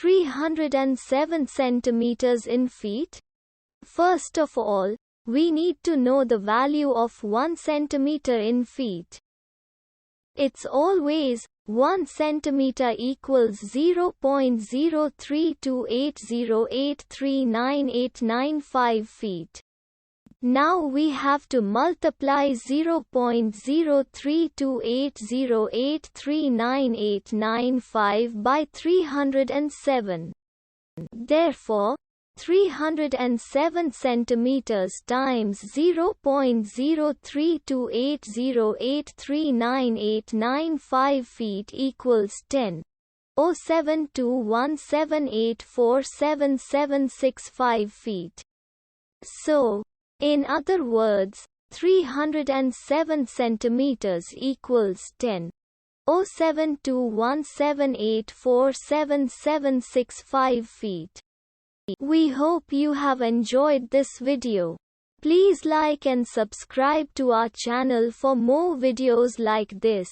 307 centimeters in feet? First of all, we need to know the value of 1 centimeter in feet. It's always 1 centimeter equals 0.03280839895 feet. Now we have to multiply 0.03280839895 by 307. Therefore, 307 centimeters times 0.03280839895 feet equals 10.07217847765 feet. So, in other words, 307 centimeters equals 10.07217847765 feet. We hope you have enjoyed this video. Please like and subscribe to our channel for more videos like this.